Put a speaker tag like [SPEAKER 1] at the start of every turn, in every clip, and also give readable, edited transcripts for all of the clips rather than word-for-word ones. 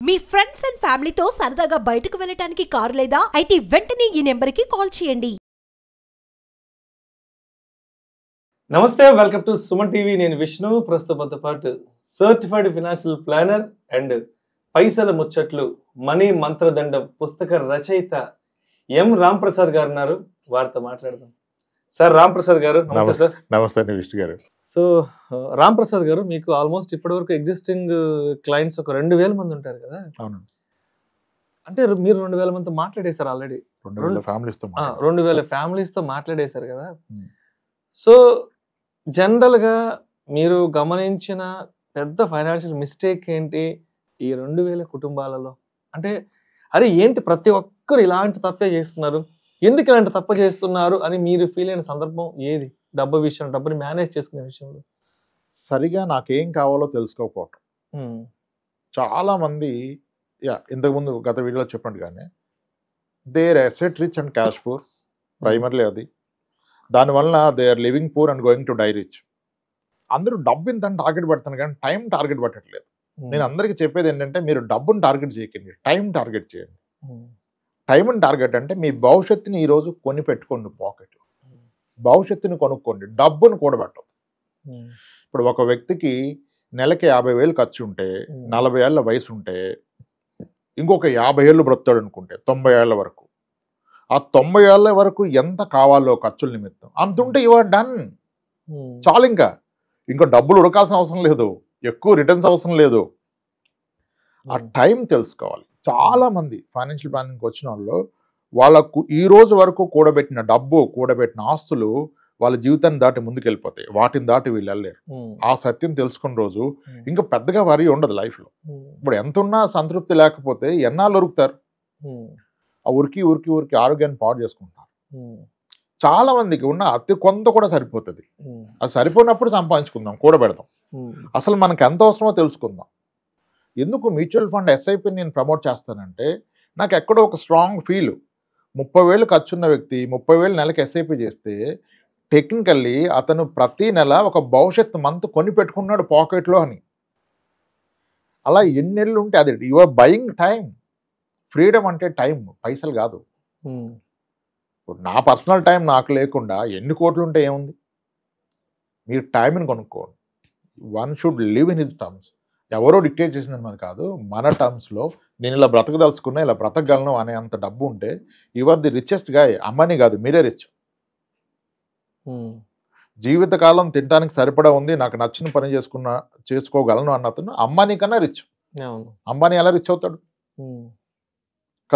[SPEAKER 1] Me friends and ఫ్యామిలీతో సరదాగా బయటకు వెళ్ళటానికి కారు లేదా అయితే వెంటనే ఈ నెంబర్కి కాల్ చేయండి.
[SPEAKER 2] నమస్తే, వెల్కమ్ టు సుమన్ టీవీ. నేను విష్ణు. ప్రస్తుతంతో పాటు సర్టిఫైడ్ ఫైనాన్షియల్ ప్లానర్ అండ్ పైసల ముచ్చట్లు మనీ మంత్రదండం పుస్తక రచయిత ఎం రామ్ ప్రసాద్ గారు ఉన్నారు. వారితో మాట్లాడదాం. సార్ రామ్ ప్రసాద్ గారు నమస్తే. సార్
[SPEAKER 3] నమస్తే విష్ణు గారు.
[SPEAKER 2] సో రామ్ ప్రసాద్ గారు, మీకు ఆల్మోస్ట్ ఇప్పటి వరకు ఎగ్జిస్టింగ్ క్లయింట్స్ ఒక 2000 మంది ఉంటారు కదా?
[SPEAKER 3] అవును.
[SPEAKER 2] అంటే మీరు 2000 మందితో మాట్లాడేశారు ఆల్రెడీ. 2000 ఫ్యామిలీస్ తో మాట్లాడేశారు కదా? సో జనరల్ గా మీరు గమనించిన పెద్ద ఫైనాన్షియల్ మిస్టేక్ ఏంటి ఈ 2000 కుటుంబాలలో? అంటే అరే ఏంటి ప్రతి ఒక్కరు ఇలాంటి తప్పే చేస్తున్నారు, ఎందుకు ఇలాంటి తప్పు చేస్తున్నారు అని మీరు ఫీల్ అయిన సందర్భం ఏది? డబ్బు విషయం, డబ్బుని మేనేజ్ చేసుకునే విషయంలో
[SPEAKER 3] సరిగా నాకేం కావాలో తెలుసుకోకపోవటం. చాలా మంది ఇంతకుముందు గత వీడియోలో చెప్పినట్టుగానే there asset rich and cash poor, primarily అది. దానివల్ల they are living poor and going to die rich. అందరూ డబ్బు ఇంత టార్గెట్ పెడతాను కానీ టైం టార్గెట్ పెట్టట్లేదు. నేను అందరికీ చెప్పేది ఏంటంటే, మీరు డబ్బును టార్గెట్ చేయకండి, టైం టార్గెట్ చేయండి. టైంని టార్గెట్ అంటే మీ భవిష్యత్తుని ఈరోజు కొని పెట్టుకోండి, పాకెట్ భవిష్యత్తుని కొనుక్కోండి, డబ్బును కూడబెట్టదు. ఇప్పుడు ఒక వ్యక్తికి నెలకి 50,000 ఖర్చు ఉంటే, 40 ఏళ్ల వయసు ఉంటే, ఇంకొక 50 ఏళ్ళు బ్రతాడు అనుకుంటే 90 ఏళ్ల వరకు, ఆ 90 ఏళ్ల వరకు ఎంత కావాలో ఖర్చుల నిమిత్తం అంత ఉంటే యు ఆర్ డన్. చాలు. ఇంకా డబ్బులు ఉడకాల్సిన అవసరం లేదు, ఎక్కువ రిటర్న్స్ అవసరం లేదు. ఆ టైం తెలుసుకోవాలి. చాలా మంది ఫైనాన్షియల్ ప్లానింగ్కి వచ్చిన వాళ్ళు వాళ్ళకు ఈ రోజు వరకు కూడబెట్టిన డబ్బు, కూడబెట్టిన ఆస్తులు వాళ్ళ జీవితాన్ని దాటి ముందుకెళ్ళిపోతాయి. వాటిని దాటి వీళ్ళు వెళ్ళలేరు. ఆ సత్యం తెలుసుకున్న రోజు ఇంకా పెద్దగా వరి ఉండదు లైఫ్లో. ఇప్పుడు ఎంత ఉన్నా సంతృప్తి లేకపోతే ఎన్నాళ్ళు ఉరుకుతారు? ఆ ఉరికి ఉరికి ఉరికి ఆరోగ్యాన్ని పాడు చేసుకుంటారు. చాలా మందికి ఉన్న అతి కొంత కూడా సరిపోతుంది. అది సరిపోయినప్పుడు సంపాదించుకుందాం, కూడబెడదాం. అసలు మనకు ఎంత అవసరమో తెలుసుకుందాం. ఎందుకు మ్యూచువల్ ఫండ్ ఎస్ఐపి నేను ప్రమోట్ చేస్తానంటే, నాకు ఎక్కడో ఒక స్ట్రాంగ్ ఫీల్. 30,000 ఖర్చున్న వ్యక్తి 30,000 నెలకి ఎస్ఐపి చేస్తే టెక్నికల్లీ అతను ప్రతి నెల ఒక భవిష్యత్ మంత్ కొని పెట్టుకున్నాడు పాకెట్లో అని. అలా ఎన్ని నెలలు ఉంటే అది you are buying time. Freedom అంటే టైం, పైసలు కాదు. నా పర్సనల్ టైం నాకు లేకుండా ఎన్ని కోట్లు ఉంటే ఏముంది? మీరు టైంని కొనుక్కోండి. One should live in his terms. ఎవరో డిక్టేట్ చేసిందని మనది కాదు, మన టర్మ్స్లో నేను ఇలా బ్రతకదలుచుకున్నా, ఇలా బ్రతకగలను అనే అంత డబ్బు ఉంటే you are the richest guy. అమ్మని కాదు, మీరే రిచ్. జీవితకాలం తినడానికి సరిపడా ఉంది, నాకు నచ్చిన పని చేసుకోగలను అన్న అతను అంబానీ కన్నా రిచ్. అంబానీ ఎలా రిచ్ అవుతాడు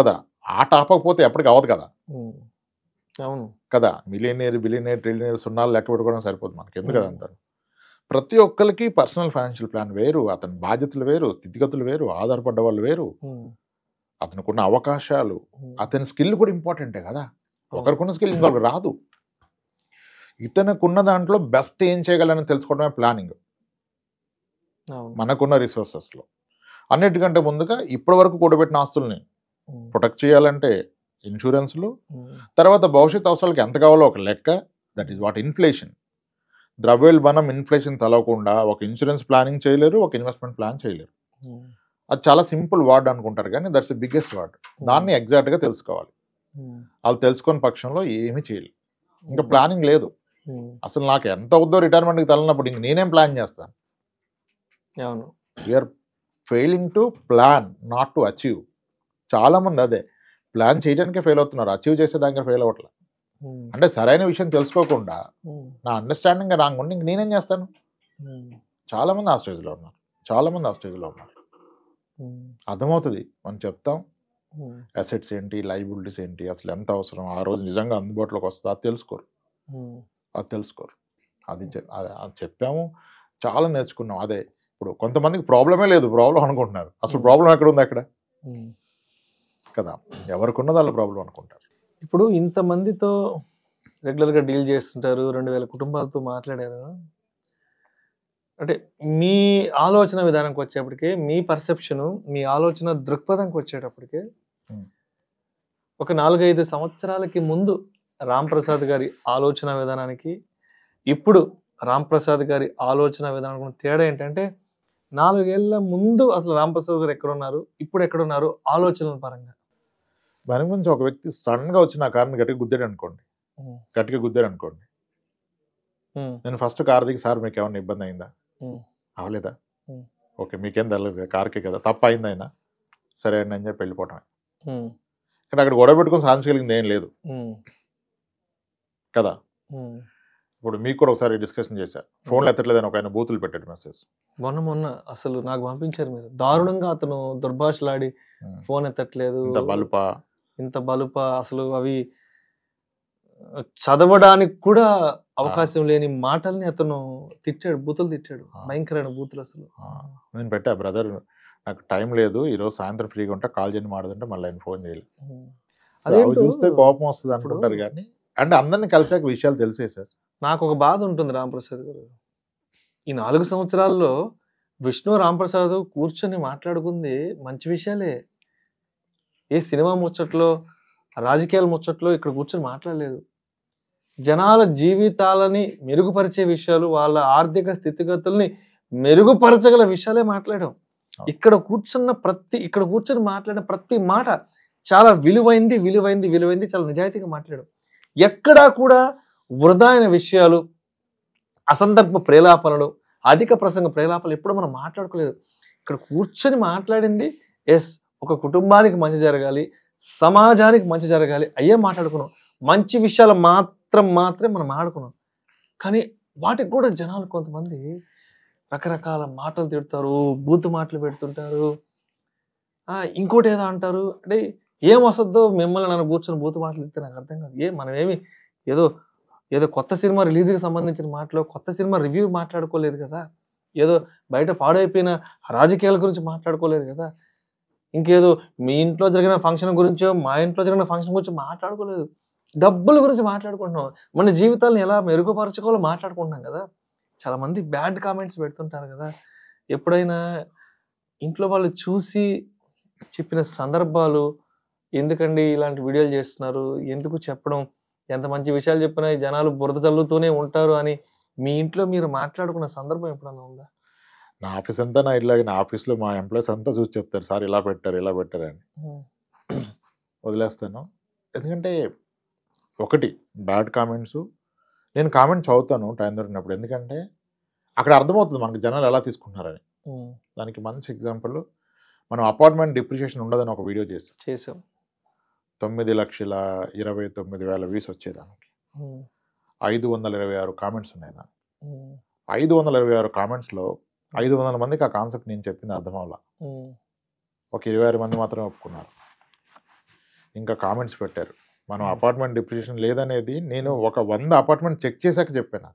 [SPEAKER 3] కదా? ఆట ఆపకపోతే ఎప్పటికి అవ్వదు కదా. కదా, మిలియనేర్ బిలియనేర్ ట్రిలియనేర్ సున్నాలు లెక్క పెట్టుకోవడం సరిపోదు మనకి, ఎందుకు కదా అంటారు. ప్రతి ఒక్కరికి పర్సనల్ ఫైనాన్షియల్ ప్లాన్ వేరు, అతని బాధ్యతలు వేరు, స్థితిగతులు వేరు, ఆధారపడ్డ వాళ్ళు వేరు, అతనుకున్న అవకాశాలు, అతని స్కిల్ కూడా ఇంపార్టెంటే కదా. ఒకరికున్న స్కిల్ ఇంకొకరికి రాదు. ఇతనుకున్న దాంట్లో బెస్ట్ ఏం చేయగలని తెలుసుకోవడమే ప్లానింగ్. మనకున్న రిసోర్సెస్లో అన్నిటికంటే ముందుగా ఇప్పటి వరకు కూడబెట్టిన ఆస్తుల్ని ప్రొటెక్ట్ చేయాలంటే ఇన్సూరెన్స్లు, తర్వాత భవిష్యత్ అవసరాలకు ఎంత కావాలో ఒక లెక్క, దట్ ఈస్ వాట్ ఇన్ఫ్లేషన్. ద్రవ్యోల్బణం, ఇన్ఫ్లేషన్ తలవకుండా ఒక ఇన్సూరెన్స్ ప్లానింగ్ చేయలేరు, ఒక ఇన్వెస్ట్మెంట్ ప్లాన్ చేయలేరు. అది చాలా సింపుల్ వర్డ్ అనుకుంటారు కానీ దట్స్ ది బిగ్గెస్ట్ వర్డ్. దాన్ని ఎగ్జాక్ట్గా తెలుసుకోవాలి. వాళ్ళు తెలుసుకున్న పక్షంలో ఏమీ చేయలేరు. ఇంకా ప్లానింగ్ లేదు. అసలు నాకు ఎంత అవుద్దో రిటైర్మెంట్కి తగిలినప్పుడు ఇంక నేనేం ప్లాన్ చేస్తాను? We're failing to plan, not to achieve. చాలామంది అదే ప్లాన్ చేయడానికే ఫెయిల్ అవుతున్నారు, అచీవ్ చేసేదానికి ఫెయిల్ అవ్వట్లేదు. అంటే సరైన విషయం తెలుసుకోకుండా నా అండర్స్టాండింగ్ రాంగ్ ఉండి ఇంక నేనేం చేస్తాను? చాలామంది ఆ స్టేజ్లో ఉన్నారు. అర్థమవుతుంది, మనం చెప్తాం అసెట్స్ ఏంటి, లైబిలిటీస్ ఏంటి, అసలు ఎంత అవసరం, ఆ రోజు నిజంగా అందుబాటులోకి వస్తుందో అది తెలుసుకోరు. అది చెప్పాము, చాలా నేర్చుకున్నాం. అదే ఇప్పుడు కొంతమందికి ప్రాబ్లమే లేదు, ప్రాబ్లం అనుకుంటున్నారు. అసలు ప్రాబ్లం ఎక్కడ ఉంది అక్కడ కదా? ఎవరికి ఉన్నది వాళ్ళ ప్రాబ్లం అనుకుంటారు.
[SPEAKER 2] ఇప్పుడు ఇంతమందితో రెగ్యులర్గా డీల్ చేస్తుంటారు, 2000 కుటుంబాలతో మాట్లాడారు. అంటే మీ ఆలోచన విధానానికి వచ్చేప్పటికి, మీ పర్సెప్షను, మీ ఆలోచన దృక్పథంకి వచ్చేటప్పటికి ఒక 4-5 సంవత్సరాలకి ముందు రామ్ ప్రసాద్ గారి ఆలోచన విధానానికి ఇప్పుడు రామ్ ప్రసాద్ గారి ఆలోచన విధానానికి తేడా ఏంటంటే, 4 ఏళ్ల ముందు అసలు రాంప్రసాద్ గారు ఎక్కడున్నారు, ఇప్పుడు ఎక్కడున్నారు ఆలోచనల పరంగా?
[SPEAKER 3] దాని గురించి ఒక వ్యక్తి సడన్ గా వచ్చి నా కార్ని గట్టిగా గుద్దాడు అనుకోండి, నేను ఫస్ట్ కార్ దిగి సార్ మీకు ఏమైనా ఇబ్బంది అయిందా, అవలేదా, ఓకే మీకేం తెలియదు కార్కే కదా, తప్పు అయింది అయినా సరే అండి అని చెప్పి వెళ్ళిపోవటమే. కానీ అక్కడ గొడవ పెట్టుకుని సాధించగలిగింది ఏం లేదు కదా. ఇప్పుడు మీకు కూడా ఒకసారి డిస్కషన్ చేశా, ఫోన్లు ఎత్తట్లేదని ఒక ఆయన బూతులు పెట్టాడు మెసేజ్
[SPEAKER 2] మొన్న అసలు నాకు పంపించారు మీరు, దారుణంగా అతను దుర్భాషలాడి ఫోన్ ఎత్తట్లేదు, ఇంత బలుప అసలు అవి చదవడానికి కూడా అవకాశం లేని మాటల్ని అతను తిట్టాడు, బూతులు తిట్టాడు, భయంకరమైన బూతులు. అసలు
[SPEAKER 3] నేను పెట్టా, బ్రదర్ నాకు టైం లేదు ఈరోజు సాయంత్రం ఫ్రీగా ఉంటా కాల్ చేయని మాడదంటే మళ్ళీ ఆయన ఫోన్ చేయలేదు. అదే చూస్తే కోపం వస్తుంది అనుకుంటారు కానీ అంటే అందరినీ కలిసాక విషయాలు తెలిసే సార్.
[SPEAKER 2] నాకు ఒక బాధ ఉంటుంది రాంప్రసాద్ గారు, ఈ 4 సంవత్సరాల్లో విష్ణు రాంప్రసాద్ కూర్చొని మాట్లాడుకుంది మంచి విషయాలే, ఏ సినిమా ముచ్చట్లో రాజకీయాల ముచ్చట్లో ఇక్కడ కూర్చొని మాట్లాడలేదు. జనాల జీవితాలని మెరుగుపరిచే విషయాలు, వాళ్ళ ఆర్థిక స్థితిగతుల్ని మెరుగుపరచగల విషయాలే మాట్లాడాం. ఇక్కడ కూర్చొని మాట్లాడిన ప్రతి మాట చాలా విలువైంది, చాలా నిజాయితీగా మాట్లాడాం. ఎక్కడా కూడా వృధా అయిన విషయాలు, అసందర్భ ప్రేలాపనలు, అధిక ప్రసంగ ప్రేలాపనలు ఎప్పుడు మనం మాట్లాడుకోలేదు. ఇక్కడ కూర్చొని మాట్లాడింది ఎస్ ఒక కుటుంబానికి మంచి జరగాలి, సమాజానికి మంచి జరగాలి అయ్యే మాట్లాడుకున్నాం. మంచి విషయాలు మాత్రమే మనం ఆడుకున్నాం. కానీ వాటికి కూడా జనాలు కొంతమంది రకరకాల మాటలు తిడతారు, బూతు మాటలు పెడుతుంటారు, ఇంకోటి ఏదో అంటారు. అంటే ఏం వస్తుందో మిమ్మల్ని నన్ను కూర్చొని బూతు మాటలు తిడితే నాకు అర్థం కాదు. మనమేమి ఏదో కొత్త సినిమా రిలీజ్కి సంబంధించిన మాటలు, కొత్త సినిమా రివ్యూ మాట్లాడుకోలేదు కదా, ఏదో బయట పాడైపోయిన రాజకీయాల గురించి మాట్లాడుకోలేదు కదా, ఇంకేదో మీ ఇంట్లో జరిగిన ఫంక్షన్ గురించో మా ఇంట్లో జరిగిన ఫంక్షన్ గురించి మాట్లాడుకోలేదు, డబ్బుల గురించి మాట్లాడుకుంటున్నాం, మన జీవితాలను ఎలా మెరుగుపరచుకోవాలో మాట్లాడుకుంటున్నాం కదా. చాలా మంది బ్యాడ్ కామెంట్స్ పెడుతుంటారు కదా. ఎప్పుడైనా ఇంట్లో వాళ్ళు చూసి చెప్పిన సందర్భాలు, ఎందుకండి ఇలాంటి వీడియోలు చేస్తున్నారు, ఎందుకు చెప్పడం, ఎంత మంచి విషయాలు చెప్పినా ఈ జనాలు బురద చల్లుతూనే ఉంటారు అని మీ ఇంట్లో మీరు మాట్లాడుకున్న సందర్భం ఎప్పుడన్నా ఉందా?
[SPEAKER 3] నా ఆఫీస్ అంతా నా ఇట్లాగే, నా ఆఫీస్లో మా ఎంప్లాయీస్ అంతా చూసి చెప్తారు సార్ ఇలా పెట్టారు అని. వదిలేస్తాను. ఎందుకంటే ఒకటి బ్యాడ్ కామెంట్స్, నేను కామెంట్ చదువుతాను టైం దొరికినప్పుడు, ఎందుకంటే అక్కడ అర్థమవుతుంది మనకి జనాలు ఎలా తీసుకుంటున్నారని. దానికి మంచి ఎగ్జాంపుల్, మనం అపార్ట్మెంట్ డిప్రిషియేషన్ ఉండదని ఒక వీడియో చేసాం. 9,29,000 వ్యూస్ వచ్చేదానికి 526 కామెంట్స్ ఉన్నాయి. దానికి 526 కామెంట్స్లో 500 మందికి ఆ కాన్సెప్ట్ నేను చెప్పింది అర్థం అవ్వాల, ఒక 26 మంది మాత్రమే ఒప్పుకున్నారు. ఇంకా కామెంట్స్ పెట్టారు మనం అపార్ట్మెంట్ డిప్రిషియేషన్ లేదనేది. నేను ఒక 100 అపార్ట్మెంట్ చెక్ చేశాక చెప్పాను.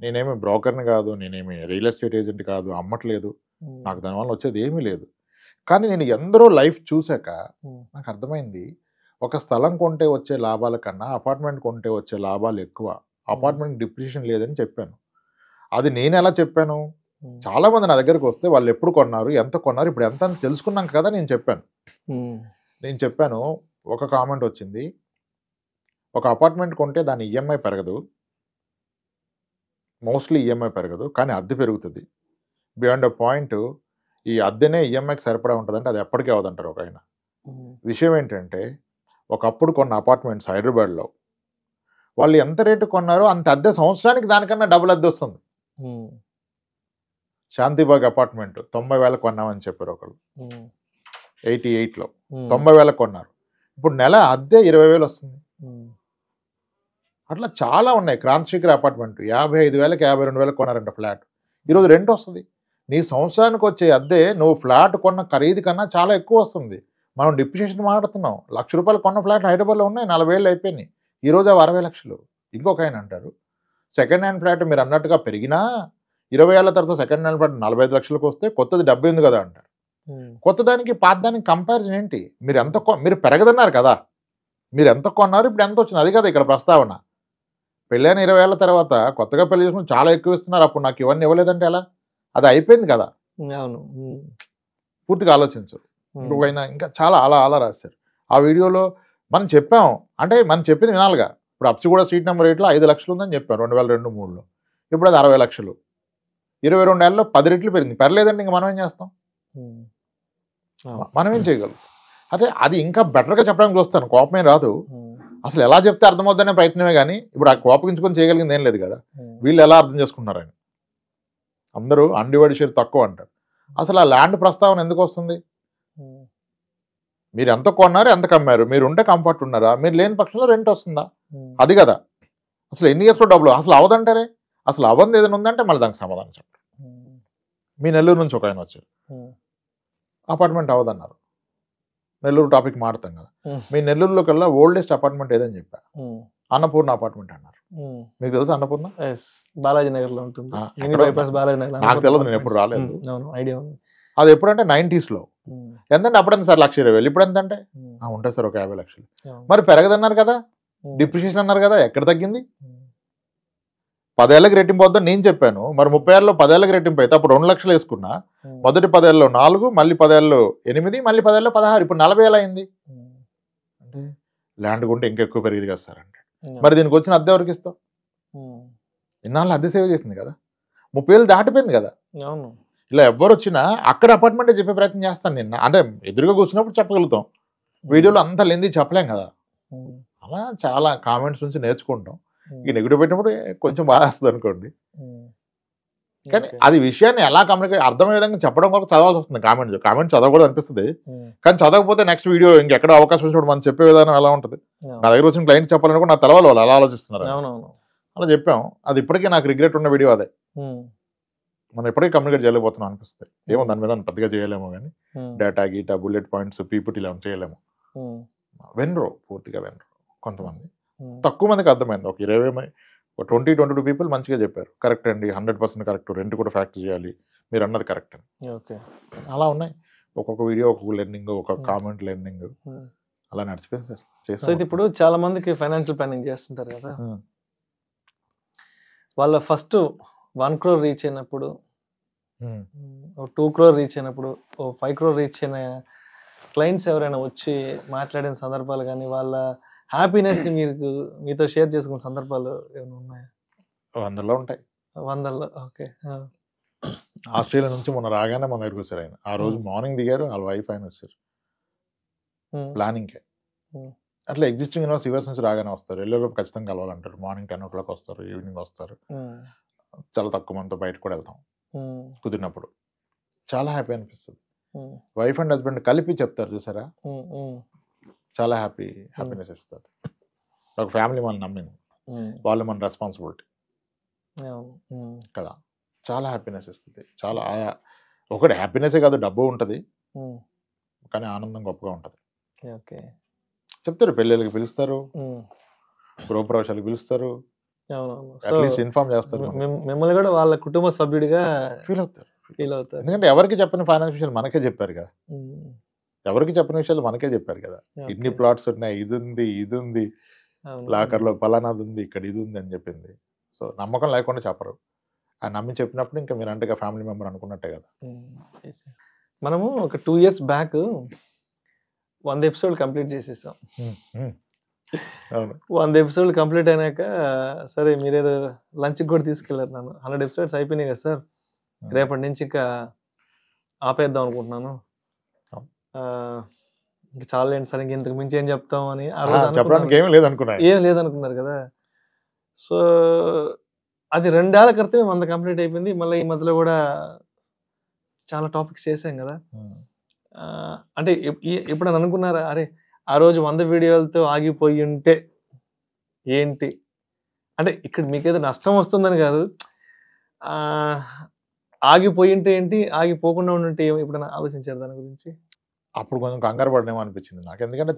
[SPEAKER 3] నేనేమి బ్రోకర్ని కాదు, నేనేమి రియల్ ఎస్టేట్ ఏజెంట్ కాదు, అమ్మట్లేదు, నాకు దానివల్ల వచ్చేది ఏమీ లేదు. కానీ నేను ఎందరో లైఫ్ చూశాక నాకు అర్థమైంది, ఒక స్థలం కొంటే వచ్చే లాభాల కన్నా అపార్ట్మెంట్ కొంటే వచ్చే లాభాలు ఎక్కువ, అపార్ట్మెంట్ డిప్రిషియేషన్ లేదని చెప్పాను. అది నేను ఎలా చెప్పాను, చాలా మంది నా దగ్గరకు వస్తే వాళ్ళు ఎప్పుడు కొన్నారు, ఎంత కొన్నారు, ఇప్పుడు ఎంత అని తెలుసుకున్నాం కదా. నేను చెప్పాను ఒక కామెంట్ వచ్చింది, ఒక అపార్ట్మెంట్ కొంటే దాని ఈఎంఐ పెరగదు, మోస్ట్లీ ఈఎంఐ పెరగదు, కానీ అద్దె పెరుగుతుంది. బియాండ్ అ పాయింట్ ఈ అద్దెనే ఈఎంఐకి సరిపడా ఉంటుందంటే అది ఎప్పటికీ అవదంటారు ఒక ఆయన. విషయం ఏంటంటే ఒకప్పుడు కొన్న అపార్ట్మెంట్స్ హైదరాబాద్లో వాళ్ళు ఎంత రేటు కొన్నారో అంత అద్దె సంవత్సరానికి దానికన్నా డబుల్ అద్దె వస్తుంది. శాంతిబాగ్ అపార్ట్మెంట్ 90,000 కొన్నామని చెప్పారు ఒకళ్ళు, 88లో 90,000 కొన్నారు, ఇప్పుడు నెల అద్దె 20,000 వస్తుంది. అట్లా చాలా ఉన్నాయి. క్రాంతిశేఖర్ అపార్ట్మెంట్ 55,000కి 52,000 కొన్నారంట ఫ్లాట్, ఈరోజు రెంట్ వస్తుంది. నీ సంవత్సరానికి వచ్చే అద్దె నువ్వు ఫ్లాట్ కొన్న ఖరీదు కన్నా చాలా ఎక్కువ వస్తుంది. మనం డిప్రిషియేషన్ మాట్లాడుతున్నాం, ₹1,00,000 కొన్న ఫ్లాట్ హైదరాబాద్లో ఉన్నాయి, 40 ఏళ్ళు అయిపోయినాయి, ఈరోజు అవి 60 లక్షలు. ఇంకొక ఆయన అంటారు సెకండ్ హ్యాండ్ ఫ్లాట్ మీరు అన్నట్టుగా పెరిగినా 20 ఏళ్ళ తర్వాత సెకండ్ హ్యాండ్ ఫ్లాట్ 45 లక్షలకు వస్తే కొత్తది 70 ఉంది కదా అంటారు. కొత్తదానికి పాతదానికి కంపారిజన్ ఏంటి? మీరు పెరగదన్నారు కదా, మీరు ఎంత కొన్నారు, ఇప్పుడు ఎంత వచ్చింది, అది కదా ఇక్కడ ప్రస్తావన. పెళ్ళైన 20 ఏళ్ళ తర్వాత కొత్తగా పెళ్లి చేసుకుని చాలా ఎక్కువ ఇస్తున్నారు, అప్పుడు నాకు ఇవన్నీ ఇవ్వలేదంటే ఎలా? అది అయిపోయింది కదా. పూర్తిగా ఆలోచించరు. ఇంకా చాలా అలా రాశారు. ఆ వీడియోలో మనం చెప్పాం, అంటే మనం చెప్పింది వినాలిగా. ఇప్పుడు అప్సి కూడా సీట్ నెంబర్ 8లో 5 లక్షలు ఉందని చెప్పారు 2002-03లో, ఇప్పుడు అది 60 లక్షలు. 22 ఏళ్ళలో 10 రెట్లు పెరిగింది. పర్లేదండి, ఇంకా మనం ఏం చేస్తాం? మనం ఏం చేయగలం? అదే అది ఇంకా బెటర్గా చెప్పడానికి చూస్తాను, కోపమే రాదు. అసలు ఎలా చెప్తే అర్థమవుద్దనే ప్రయత్నమే కానీ ఇప్పుడు ఆ కోపగించుకొని చేయగలిగింది ఏం లేదు కదా. వీళ్ళు ఎలా అర్థం చేసుకుంటున్నారని అందరూ అన్డివైడ్ షేర్ తక్కువ అంటారు. అసలు ఆ ల్యాండ్ ప్రస్తావన ఎందుకు వస్తుంది? మీరు ఎంత కొన్నారు, ఎంత కమ్మారు, మీరు ఉంటే కంఫర్ట్ ఉన్నారా, మీరు లేని పక్షంలో రెంట్ వస్తుందా? అది కదా. అసలు ఎన్ని ఇయర్స్లో డబ్బులు అసలు అవదంటారే. అసలు అవ్వంది ఏదైనా ఉందంటే మళ్ళీ దానికి సమాధానం చెప్పండి. మీ నెల్లూరు నుంచి ఒక ఆయన వచ్చారు, అపార్ట్మెంట్ అవ్వదన్నారు. నెల్లూరు టాపిక్ మారుతాం కదా. మీ నెల్లూరులో కల్లా ఓల్డెస్ట్ అపార్ట్మెంట్ ఏదని చెప్పా, అన్నపూర్ణ అపార్ట్మెంట్ అన్నారు. మీకు తెలుసా అన్నపూర్ణ?
[SPEAKER 2] బాలాజీ నగర్ లో ఉంటుంది.
[SPEAKER 3] నాకు తెలియదు, నేను ఎప్పుడు రాలేదు. అది ఎప్పుడంటే 90s లో. ఎంతంటే అప్పుడంత సార్ 1,20,000, ఇప్పుడు ఎంత అంటే ఉంటాయి సార్ ఒక 50 లక్షలు. మరి పెరగదన్నారు కదా, డిప్రిషియేషన్ అన్నారు కదా, ఎక్కడ తగ్గింది? 10 ఏళ్ళకి రెట్టింపు వద్దని నేను చెప్పాను. మరి 30 ఏళ్ళలో 10 ఏళ్ళకి రెట్టింపు అయితే అప్పుడు 2 లక్షలు వేసుకున్నా. మొదటి 10 ఏళ్ళలో 4, మళ్ళీ 10 ఏళ్ళలో 8, మళ్ళీ 10 ఏళ్ళలో 16, ఇప్పుడు 40 ఏళ్ళు అయింది. అంటే ల్యాండ్ కొంటే ఇంకా ఎక్కువ పెరిగింది కదా సార్ అంటే. మరి దీనికి వచ్చిన అద్దె ఎవరికి ఇస్తాం? ఇన్నాళ్ళు అద్దె సేవ్ చేసింది కదా, 30 ఏళ్ళు దాటిపోయింది కదా. ఇలా ఎవ్వరు వచ్చినా అక్కడ అపార్ట్మెంటే చెప్పే ప్రయత్నం చేస్తాను నిన్న. అంటే ఎదురుగా కూర్చున్నప్పుడు చెప్పగలుగుతాం, వీడియోలో అంత లెంది చెప్పలేం కదా. అలా చాలా కామెంట్స్ నుంచి నేర్చుకుంటాం. ఈ నెగిటివ్ పెట్టినప్పుడు కొంచెం బాధ వస్తుంది అనుకోండి, కానీ అది విషయాన్ని ఎలా కమ్యూనికేట్ అర్థమయ్యే విధంగా చెప్పడం వరకు చదవాల్సి వస్తుంది. కామెంట్ చదవకూడదు అనిపిస్తుంది, కానీ చదవకపోతే నెక్స్ట్ వీడియో ఇంకెక్కడ అవకాశం వచ్చినప్పుడు మనం చెప్పే విధానం ఎలా ఉంటుంది. నా దగ్గర వచ్చిన క్లయింట్స్ చెప్పాలని కూడా నా తెలవాలి వాళ్ళు ఎలా ఆలోచిస్తున్నారు. అలా చెప్పాం. అది ఇప్పటికీ నాకు రిగ్రెట్ ఉన్న వీడియో అదే. మనం ఎప్పటికీ కమ్యూనికేట్ చేయలేకపోతున్నాం అనిపిస్తుంది. ఏమో దాని మీద పెద్దగా చేయలేము, కానీ డేటా గీటా బుల్లెట్ పాయింట్స్ పీపీటీ ఇలా చేయలేము. వెనరు పూర్తిగా వెనరు. కొంతమంది తక్కువ మందికి అర్థమైంది. ఒక 20-22 పీపుల్ మంచిగా చెప్పారు, కరెక్ట్ అండి, 100% కరెక్ట్, రెంట్ కూడా ఫ్యాక్టర్ చేయాలి, మీరు అన్నది కరెక్ట్ అని. అలా ఉన్నాయి. ఒక్కొక్క వీడియో ఒక్కొక్క లెర్నింగ్, ఒక కామెంట్ లెర్నింగ్, అలా నడిచిపోయింది సార్.
[SPEAKER 2] సో ఇప్పుడు చాలా మందికి ఫైనాన్షియల్ ప్లానింగ్ చేస్తుంటారు కదా, వాళ్ళ ఫస్ట్ 1 crore రీచ్ అయినప్పుడు, 2 crore రీచ్ అయినప్పుడు, 5 crore రీచ్ అయిన క్లయింట్స్ ఎవరైనా వచ్చి మాట్లాడిన సందర్భాలు కానీ, వాళ్ళ హ్యాపీనెస్ ని మీతో షేర్ చేసుకున్న సందర్భాలు ఏమైనా ఉన్నాయా?
[SPEAKER 3] 100లో ఉంటాయి.
[SPEAKER 2] 100లో. ఓకే.
[SPEAKER 3] ఆస్ట్రేలియా నుంచి మొన్న రాగానే మన దగ్గరికి వచ్చారు ఆయన. ఆ రోజు మార్నింగ్ దిగారు, వాళ్ళ వైఫ్ ఆయన వచ్చారు ప్లానింగ్కే. అట్లా ఎగ్జిస్టింగ్ యూనివర్స్ యూఎస్ నుంచి రాగానే వస్తారు, ఎల్లోలోపు ఖచ్చితంగా కలవాలంటారు. మార్నింగ్ 10 o'clock వస్తారు, ఈవినింగ్ వస్తారు. చాలా తక్కువ మందితో బయట కూడా వెళ్తాం కుదిరినప్పుడు. చాలా హ్యాపీ అనిపిస్తుంది. వైఫ్ అండ్ హస్బెండ్ కలిపి చెప్తారు చూసారా, చాలా హ్యాపీనెస్ ఇస్తుంది. ఒక ఫ్యామిలీ మనం నమ్మింది, వాళ్ళు మన రెస్పాన్సిబిలిటీ కదా, చాలా హ్యాపీనెస్ ఇస్తుంది. చాలా ఒకటి హ్యాపీనెసే కాదు, డబ్బు ఉంటుంది, కానీ ఆనందం గొప్పగా ఉంటుంది. చెప్తారు, పెళ్ళిళ్ళకి పిలుస్తారు, గృహప్రవేశాలకు పిలుస్తారు, అట్లీస్ట్ ఇన్ఫార్మ్ చేస్తారు.
[SPEAKER 2] మిమ్మల్ని కూడా వాళ్ళ కుటుంబ సభ్యుడిగా
[SPEAKER 3] ఫీల్ అవుతారు. ఎందుకంటే ఎవరికి చెప్పిన ఫైనాన్స్ విషయాలు మనకే చెప్పారు కదా, ఎవరికి చెప్పిన విషయాలు మనకే చెప్పారు కదా. ఇన్ని ప్లాట్స్ ఉన్నాయి, ఇది ఉంది లాకర్ లో పలానాది ఉంది, ఇక్కడ ఇది ఉంది అని చెప్పింది. సో నమ్మకం లేకుండా చెప్పరు. ఆ నమ్మి చెప్పినప్పుడు ఇంకా మీరు అంటే ఫ్యామిలీ మెంబర్ అనుకున్నట్టే కదా.
[SPEAKER 2] మనము ఒక 2 years బ్యాక్ 100 episodes కంప్లీట్ చేసేసాం. 100 episodes కంప్లీట్ అయినాక సరే మీరేదో లంచ్కి కూడా తీసుకెళ్ళారు నన్ను. 100 episodes అయిపోయినాయి కదా సార్, రేపటి నుంచి ఇంకా ఆపేద్దాం అనుకుంటున్నాను, ఇంకా చాలండి సార్, ఇంక ఇంతకు మించి ఏం చెప్తాం అని
[SPEAKER 3] చెప్పడానికి ఏం
[SPEAKER 2] లేదనుకున్నారు కదా. సో అది 2 ఏళ్ల క్రితమే 100 కంప్లీట్ అయిపోయింది. మళ్ళీ ఈ మధ్యలో కూడా చాలా టాపిక్స్ చేసాం కదా. అంటే ఎప్పుడైనా అనుకున్నారా, అరే ఆ రోజు 100 వీడియోలతో ఆగిపోయి ఉంటే ఏంటి, అంటే ఇక్కడ మీకేదో నష్టం వస్తుందని కాదు, ఆగిపోయి ఉంటే ఏంటి, ఆగిపోకుండా ఉంటే ఎప్పుడైనా ఆలోచించారు దాని గురించి?
[SPEAKER 3] అప్పుడు కొంచెం కంగారు పడనేమో అనిపించింది నాకు, ఎందుకంటే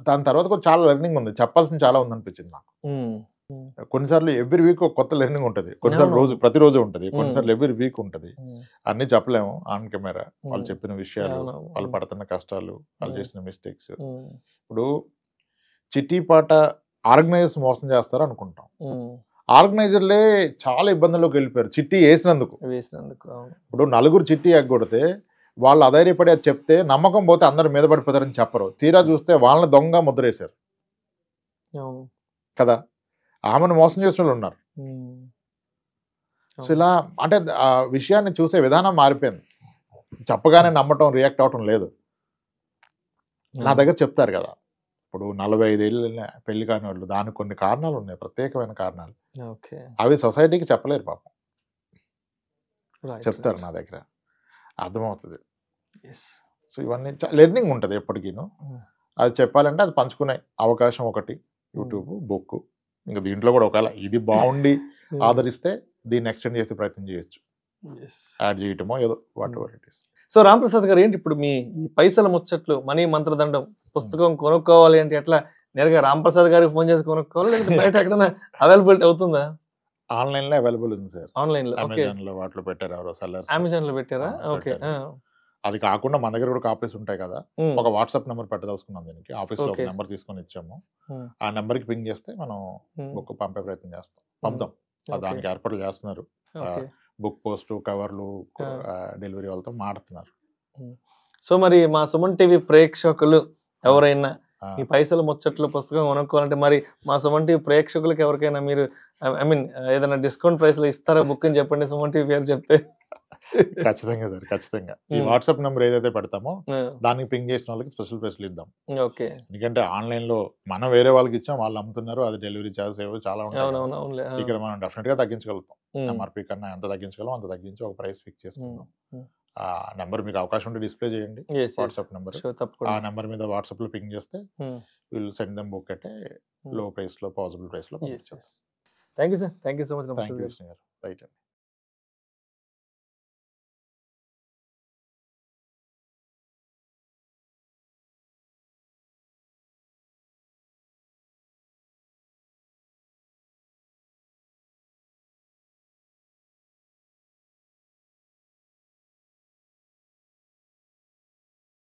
[SPEAKER 3] దాని తర్వాత కూడా చాలా లెర్నింగ్ ఉంది, చెప్పాల్సింది చాలా ఉంది అనిపించింది నాకు. కొన్నిసార్లు ఎవ్రీ వీక్ ఒక కొత్త లెర్నింగ్ ఉంటుంది, కొన్నిసార్లు ప్రతిరోజు ఉంటుంది, కొన్నిసార్లు ఎవ్రీ వీక్ ఉంటుంది. అన్ని చెప్పలేము ఆన్ కెమెరా. వాళ్ళు చెప్పిన విషయాలు, వాళ్ళు పడుతున్న కష్టాలు, వాళ్ళు చేసిన మిస్టేక్స్. ఇప్పుడు చిట్టి పాట ఆర్గనైజర్స్ మోసం చేస్తారు అనుకుంటాం, ఆర్గనైజర్లే చాలా ఇబ్బందుల్లోకి వెళ్ళిపోయారు చిట్టి వేసినందుకు. ఇప్పుడు 4 చిట్టి ఎగ్గొడితే వాళ్ళు అధైర్యపడి అది చెప్తే నమ్మకం పోతే అందరు మీద పడిపోతారని చెప్పరు, తీరా చూస్తే వాళ్ళని దొంగ ముద్రేశారు కదా. ఆమెను మోసం చేసిన వాళ్ళు ఉన్నారు. సో ఇలా అంటే ఆ విషయాన్ని చూసే విధానం మారిపోయింది. చెప్పగానే నమ్మటం, రియాక్ట్ అవటం లేదు. నా దగ్గర చెప్తారు కదా, ఇప్పుడు 45 ఏళ్ళు పెళ్లి కాని వాళ్ళు, దానికి కొన్ని కారణాలు ఉన్నాయి, ప్రత్యేకమైన కారణాలు. అవి సొసైటీకి చెప్పలేరు పాపం, చెప్తారు నా దగ్గర, అర్థమవుతుంది. సో ఇవన్నీ లెర్నింగ్ ఉంటుంది ఎప్పటికీను. అది చెప్పాలంటే అది పంచుకునే అవకాశం ఒకటి, యూట్యూబ్, బుక్. ఇంకా దీంట్లో కూడా ఒకవేళ ఇది బాగుండి ఆదరిస్తే దీన్ని ఎక్స్టెండ్ చేసే ప్రయత్నం చేయొచ్చు, యాడ్ చేయటమో ఏదో what ever it is.
[SPEAKER 2] So Ramprasad గారు, ఏంటి ఇప్పుడు మీ ఈ పైసల ముచ్చట్లు, మనీ మంత్రదండం పుస్తకం కొనుక్కోవాలి అంటే ఎట్లా, నేరుగా రాంప్రసాద్ గారికి ఫోన్ చేసి కొనుక్కోవాలి, లేకపోతే బయట ఎక్కడైనా అవైలబిలిటీ అవుతుందా?
[SPEAKER 3] ఆన్లైన్ లో అవైలబుల్ ఉంది సార్.
[SPEAKER 2] ఆన్లైన్ లో,
[SPEAKER 3] అమెజాన్ లో వాటిలో పెట్టారు ఎవరో సెల్లర్స్.
[SPEAKER 2] అమెజాన్ లో పెట్టారా? ఓకే.
[SPEAKER 3] అది కాకుండా మన దగ్గర కూడా కాపీస్ ఉంటాయి కదా, ఒక వాట్సాప్ నెంబర్ పెట్టదలుచుకున్నాం దీనికి. ఆఫీస్ లో ఒక నెంబర్ తీసుకొని ఇచ్చాము, ఆ నెంబర్ కి పింగ్ చేస్తే మనం బుక్ పంపే ప్రయత్నం చేస్తాం, పంపుదాం. దానికి ఏర్పాట్లు చేస్తున్నారు, బుక్ పోస్ట్, కవర్లు, డెలివరీ వాళ్ళతో మాడుతున్నారు.
[SPEAKER 2] సో మరి మా సుమన్ టీవీ ప్రేక్షకులు ఎవరైనా ఈ పైసల ముచ్చట్లు పుస్తకం కొనుక్కోవాలంటే మరి మా సుమన్ టీవీ ప్రేక్షకులకు ఎవరికైనా మీరు ఐ మీన్ ఏదైనా డిస్కౌంట్ ప్రైస్ లో ఇస్తారా బుక్ అని చెప్పండి, సుమన్ టీవీ పేరు చెప్తే.
[SPEAKER 3] ఖచ్చితంగా సార్, ఖచ్చితంగా. ఈ వాట్సాప్ నెంబర్ ఏదైతే పెడతామో దానికి పింగ్ చేసిన వాళ్ళకి స్పెషల్ ప్రైస్లు ఇద్దాం.
[SPEAKER 2] ఓకే.
[SPEAKER 3] ఎందుకంటే ఆన్లైన్ లో మనం వేరే వాళ్ళకి ఇచ్చాం, వాళ్ళు అమ్ముతున్నారు, అది డెలివరీ చార్జెస్ ఏవో చాలా ఉంటాయి. ఇక్కడ మనం డెఫినెట్ గా తగ్గించగలుగుతాం, ఎంఆర్పీ కన్నా ఎంత తగ్గించగలం అంత తగ్గించి ఒక ప్రైస్ ఫిక్స్ చేసుకుందాం. ఆ నెంబర్ మీకు అవకాశం ఉంటే డిస్ప్లే చేయండి, వాట్సాప్ నెంబర్. ఆ నెంబర్ మీద వాట్సాప్ లో పింగ్ చేస్తే విల్ సెండ్ దెమ్ బుక్ అంటే లో ప్రైస్ లో, పాసిబుల్ ప్రైస్ లో.
[SPEAKER 2] Thank you sir, thank you so much.
[SPEAKER 3] Thank you right అండి.